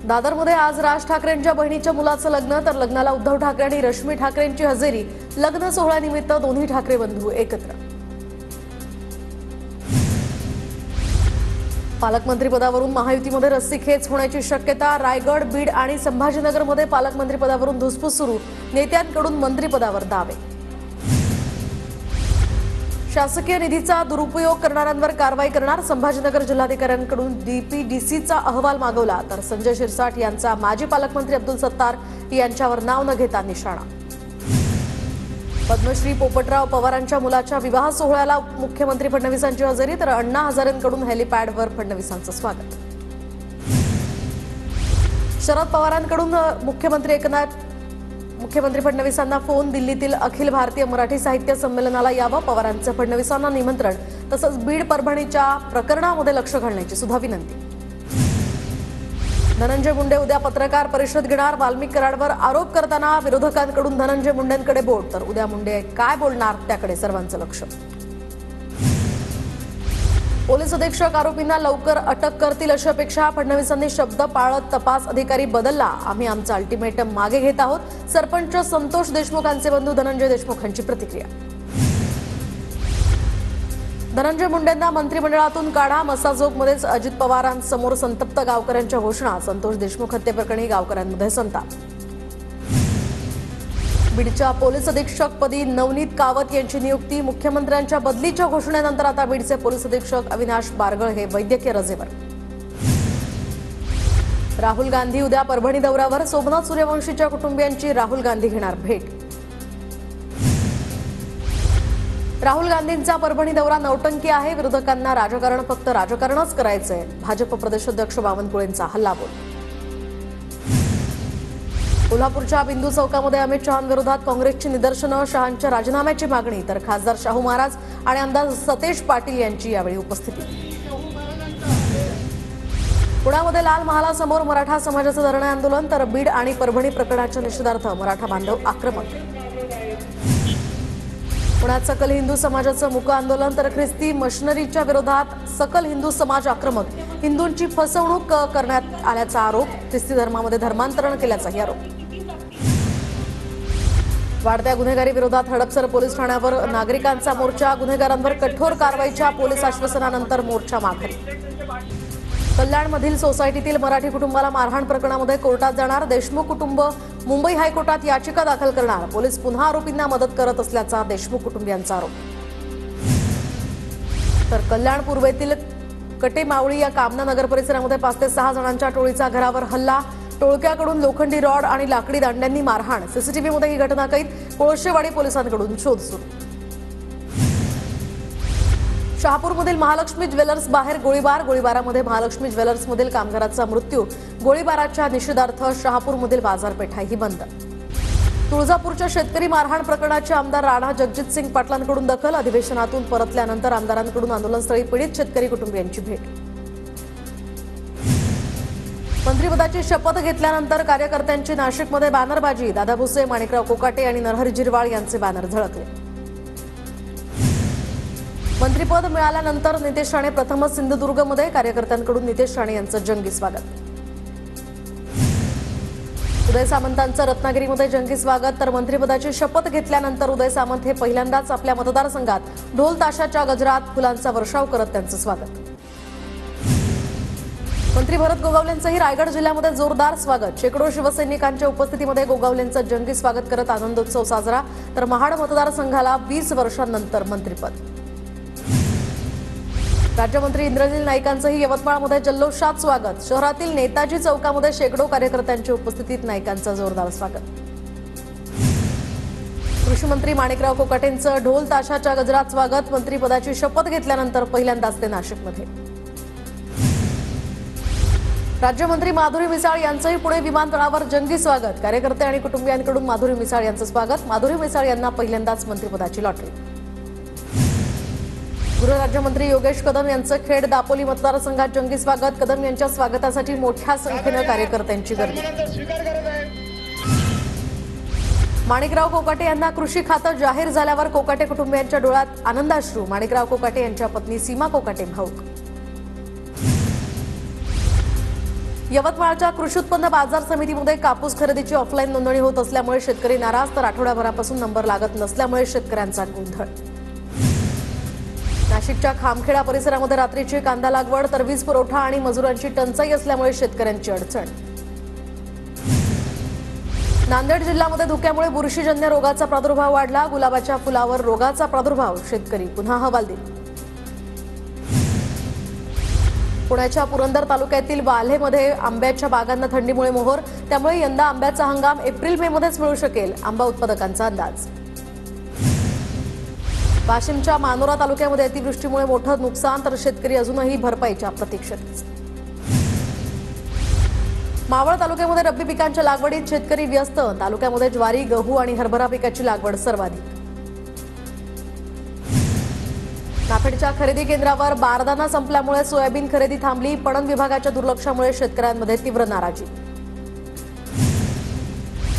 दादरमध्ये आज राज ठाकरेंच्या बहिणीच्या मुलाचं लग्न, तर लग्नाला उद्धव ठाकरे आणि रश्मी ठाकरेंची हजेरी। लग्न सोहळ्यानिमित्त दोन्ही ठाकरे बंधू एकत्र। पालकमंत्री पदावरून महायुतीमध्ये रस्सीखेच होण्याची शक्यता। रायगड, बीड आणि संभाजीनगरमध्ये पालकमंत्री पदावरून धुसफूस सुरू। नेत्यांकडून मंत्रिपदावर दावे। शासकीय निधीचा दुरुपयोग करणाऱ्यांवर कारवाई करणार। संभाजीनगर जिल्हाधिकाऱ्यांकडून डीपीडीसीचा अहवाल मागवला, तर संजय शिरसाट यांचा माजी पालकमंत्री अब्दुल सत्तार यांच्यावर नाव न घेता निशाणा। पद्मश्री पोपटराव पवारांच्या मुलाच्या विवाह सोहळ्याला मुख्यमंत्री फडणवीसांची हजेरी, तर अण्णा हजारेंकडून हेलिपॅडवर फडणवीसांचं स्वागत। शरद पवारांकडून मुख्यमंत्री फडणवीसांना फोन। दिल्लीतील अखिल भारतीय मराठी साहित्य संमेलनाला यावं, पवारांचं फडणवीसांना निमंत्रण। तसंच बीड परभणीच्या प्रकरणामध्ये लक्ष घालण्याची सुद्धा विनंती। धनंजय मुंडे उद्या पत्रकार परिषद घेणार। वाल्मिक कराडवर आरोप करताना विरोधकांकडून धनंजय मुंडेंकडे बोट, तर उद्या मुंडे काय बोलणार त्याकडे सर्वांचं लक्ष। पोलीस अधीक्षक आरोपींना लवकर अटक करतील अशी अपेक्षा। फडणवीसांनी शब्द पाळत तपास अधिकारी बदलला, आम्ही आमचा अल्टिमेटम मागे घेत आहोत। सरपंच संतोष देशमुखांचे बंधू धनंजय देशमुखांची प्रतिक्रिया। धनंजय मुंडेंना मंत्रिमंडळातून काढा। मसाजोगमध्येच अजित पवारांसमोर संतप्त गावकऱ्यांच्या घोषणा। संतोष देशमुख हत्येप्रकरणी गावकऱ्यांमध्ये संताप। बीडच्या पोलीस अधीक्षकपदी नवनीत कावत यांची नियुक्ती। मुख्यमंत्र्यांच्या बदलीच्या घोषणेनंतर आता बीडचे पोलीस अधीक्षक अविनाश बारगळ हे वैद्यकीय रजेवर। राहुल गांधी उद्या परभणी दौऱ्यावर। सोमनाथ सूर्यवंशीच्या कुटुंबियांची राहुल गांधी घेणार भेट। राहुल गांधींचा परभणी दौरा नौटंकी आहे। विरोधकांना राजकारण फक्त राजकारणच करायचंय। भाजप प्रदेशाध्यक्ष बावनकुळेंचा हल्लाबोल। कोल्हापूरच्या बिंदू चौकामध्ये अमित शहांविरोधात काँग्रेसची निदर्शनं। शहांच्या राजीनाम्याची मागणी, तर खासदार शाहू महाराज आणि आमदार सतेज पाटील यांची यावेळी उपस्थिती। पुण्यामध्ये लाल महालासमोर मराठा समाजाचं धरणे आंदोलन, तर बीड आणि परभणी प्रकरणाच्या निषेधार्थ मराठा बांधव आक्रमक। पुण्यात सकल हिंदू समाजाचं मूक आंदोलन, तर ख्रिस्ती मशिनरीच्या विरोधात सकल हिंदू समाज आक्रमक। हिंदूंची फसवणूक करण्यात आल्याचा आरोप। ख्रिस्ती धर्मामध्ये धर्मांतरण केल्याचाही आरोप। वाढत्या गुन्हेगारी विरोधात हडपसर पोलीस ठाण्यावर नागरिकांचा मोर्चा। गुन्हेगारांवर कठोर कारवाईच्या पोलीस आश्वासनानंतर मोर्चा माघारी। कल्याणमधील सोसायटीतील मराठी कुटुंबाला मारहाण प्रकरणामध्ये कोर्टात जाणार। देशमुख कुटुंब मुंबई हायकोर्टात याचिका दाखल करणार। पोलीस पुन्हा आरोपींना मदत करत असल्याचा देशमुख कुटुंबियांचा आरोप। तर कल्याण पूर्वेतील कटेमावळी या कामना नगर परिसरामध्ये 5 ते 6 जणांच्या टोळीचा घरावर हल्ला। टोळक्याकडून लोखंडी रॉड आणि लाकडी दांड्यांनी मारहाण। सीसीटीव्हीमध्ये ही घटना कैद। कोळशेवाडी पोलिसांकडून शोध सुरू। शहापूरमधील महालक्ष्मी ज्वेलर्स बाहेर गोळीबारामध्ये महालक्ष्मी ज्वेलर्समधील कामगाराचा मृत्यू। गोळीबाराच्या निषेधार्थ शहापूरमधील बाजारपेठाही बंद। तुळजापूरच्या शेतकरी मारहाण प्रकरणाची आमदार राणा जगजितसिंग पाटलांकडून दखल। अधिवेशनातून परतल्यानंतर आमदारांकडून आंदोलनस्थळी पीडित शेतकरी कुटुंबियांची भेट। मंत्रिपदाची शपथ घेतल्यानंतर कार्यकर्त्यांची नाशिकमध्ये बॅनरबाजी। दादा भुसे, माणिकराव कोकाटे आणि नरहरी झिरवाळ यांचे बॅनर झळकले। मंत्रिपद मिळाल्यानंतर नितेश राणे प्रथमच सिंधुदुर्गमध्ये। कार्यकर्त्यांकडून नितेश राणे यांचं जंगी स्वागत। उदय सामंतांचं रत्नागिरीमध्ये जंगी स्वागत, तर मंत्रिपदाची शपथ घेतल्यानंतर उदय सामंत हे पहिल्यांदाच आपल्या मतदारसंघात ढोल ताशाच्या गजरात फुलांचा वर्षाव करत त्यांचं स्वागत। मंत्री भरत गोगावलेंचंही रायगड जिल्ह्यामध्ये जोरदार स्वागत। शेकडो शिवसैनिकांच्या उपस्थितीमध्ये गोगावलेंचं जंगी स्वागत करत आनंदोत्सव साजरा, तर महाड मतदारसंघाला 20 वर्षांनंतर मंत्रिपद। राज्यमंत्री इंद्रनील नाईकांचंही यवतमाळमध्ये जल्लोषात स्वागत। शहरातील नेताजी चौकामध्ये शेकडो कार्यकर्त्यांच्या उपस्थितीत नाईकांचं जोरदार स्वागत। कृषी मंत्री माणिकराव कोकाटेंचं ढोल ताशाच्या गजरात स्वागत। मंत्रिपदाची शपथ घेतल्यानंतर पहिल्यांदाच ते नाशिकमध्ये। राज्यमंत्री माधुरी मिसाळ यांचंही पुणे विमानतळावर जंगी स्वागत। कार्यकर्ते आणि कुटुंबियांकडून माधुरी मिसाळ यांचं स्वागत। माधुरी मिसाळ यांना पहिल्यांदाच मंत्रिपदाची लॉटरी। गृहराज्यमंत्री योगेश कदम यांचं खेड दापोली मतदारसंघात जंगी स्वागत। कदम यांच्या स्वागतासाठी मोठ्या संख्येनं कार्यकर्त्यांची गर्दी। माणिकराव कोकाटे यांना कृषी खातं जाहीर झाल्यावर कोकाटे कुटुंबियांच्या डोळ्यात आनंदाश्रू। माणिकराव कोकाटे यांच्या पत्नी सीमा कोकाटे भाऊक। यवतमाळच्या कृषी उत्पन्न बाजार समितीमध्ये कापूस खरेदीची ऑफलाईन नोंदणी होत असल्यामुळे शेतकरी नाराज, तर आठवड्याभरापासून नंबर लागत नसल्यामुळे शेतकऱ्यांचा गोंधळ। नाशिकच्या खामखेडा परिसरामध्ये रात्रीची कांदा लागवड, तर वीज पुरवठा आणि मजुरांची टंचाई असल्यामुळे शेतकऱ्यांची अडचण। नांदेड जिल्ह्यामध्ये धुक्यामुळे बुरशीजन्य रोगाचा प्रादुर्भाव वाढला, गुलाबाच्या फुलावर रोगाचा प्रादुर्भाव, शेतकरी पुन्हा हवालदिल। पुण्याच्या पुरंदर तालुक्यातील वाल्हेमध्ये आंब्याच्या बागांना थंडीमुळे मोहर, त्यामुळे यंदा आंब्याचा हंगाम एप्रिल-मे मध्येच मिळू शकेल, आंबा उत्पादकांचा अंदाज। वाशिमच्या मानोरा तालुक्यामध्ये अतिवृष्टीमुळे मोठं नुकसान, तर शेतकरी अजूनही भरपाईच्या प्रतीक्षेत। मावळ तालुक्यामध्ये रब्बी पिकांच्या लागवडीत शेतकरी व्यस्त, तालुक्यामध्ये ज्वारी, गहू आणि हरभरा पिकाची लागवड सर्वाधिक। नाफेडच्या खरेदी केंद्रावर बारदाना संपल्यामुळे सोयाबीन खरेदी थांबली, पणन विभागाच्या दुर्लक्षामुळे शेतकऱ्यांमध्ये तीव्र नाराजी।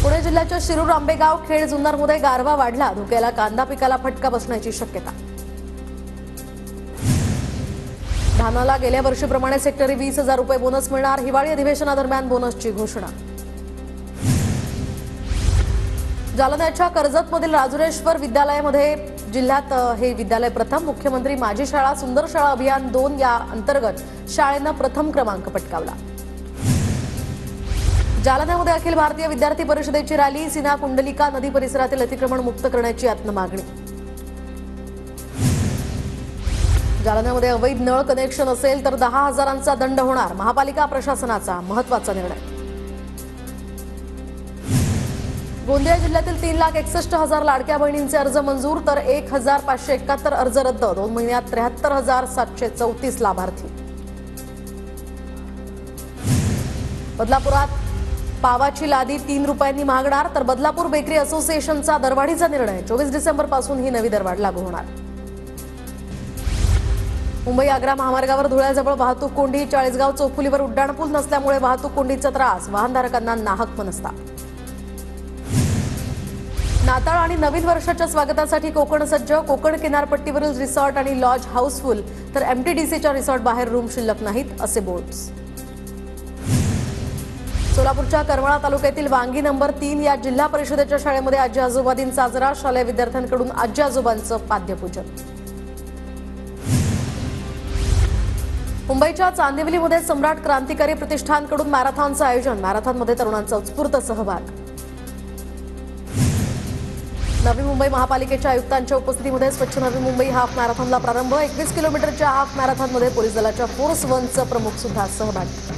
पुणे जिल्ह्याच्या शिरूर, आंबेगाव, खेड, जुन्नरमध्ये गारवा वाढला, धुक्याला कांदा पिकाला फटका बसण्याची शक्यता। धानाला गेल्या वर्षीप्रमाणे हेक्टरी 20,000 रुपये बोनस मिळणार, हिवाळी अधिवेशनादरम्यान बोनसची घोषणा। जालन्याच्या कर्जतमधील राजुरेश्वर विद्यालयामध्ये जिल्ह्यात हे विद्यालय प्रथम, मुख्यमंत्री माझी शाळा सुंदर शाळा अभियान 2 या अंतर्गत शाळेनं प्रथम क्रमांक पटकावला। जालन्यामध्ये अखिल भारतीय विद्यार्थी परिषदेची रॅली, सीना कुंडलिका नदी परिसरातील अतिक्रमण मुक्त करण्याची आत्म मागणी। जालन्यामध्ये अवैध नळ कनेक्शन असेल तर 10,000चा दंड होणार, महापालिका प्रशासनाचा महत्त्वाचा निर्णय। गोंदिया जिल्ह्यातील 3,61,000 लाडक्या बहिणींचे अर्ज मंजूर, तर 1,571 अर्ज रद्द, 2 महिन्यात 73,734 लाभार्थी। बदलापुरात पावाची लादी 3 रुपयांनी महागणार, तर बदलापूर बेकरी असोसिएशनचा दरवाढीचा निर्णय, 24 डिसेंबरपासून ही नवी दरवाढ लागू होणार। मुंबई आग्रा महामार्गावर धुळ्याजवळ वाहतूक कोंडी, चाळीसगाव चौफुलीवर उड्डाणपूल नसल्यामुळे वाहतूक कोंडीचा त्रास, वाहनधारकांना नाहक मनस्ताप। नाताळ आणि नवीन वर्षाच्या स्वागतासाठी कोकण सज्ज, कोकण किनारपट्टीवरील रिसॉर्ट आणि लॉज हाऊसफुल, तर एमटीडीसीच्या रिसॉर्ट बाहेर रूम शिल्लक नाहीत असे बोर्ड्स। सोलापूरच्या करमाळा तालुक्यातील वांगी नंबर 3 या जिल्हा परिषदेच्या शाळेमध्ये आजी आजोबा दिन साजरा, शालेय विद्यार्थ्यांकडून आजी आजोबांचं पाद्यपूजन। मुंबईच्या चांदिवलीमध्ये सम्राट क्रांतिकारी प्रतिष्ठानकडून मॅरेथॉनचं आयोजन, मॅरेथॉनमध्ये तरुणांचा उत्स्फूर्त सहभाग। नवी मुंबई महापालिकेच्या आयुक्तांच्या उपस्थितीमध्ये स्वच्छ नवी मुंबई हाफ मॅरेथॉनला प्रारंभ, 21 किलोमीटरच्या हाफ मॅरेथॉनमध्ये पोलीस दलाच्या फोर्स 1चं प्रमुख सुद्धा सहभागी।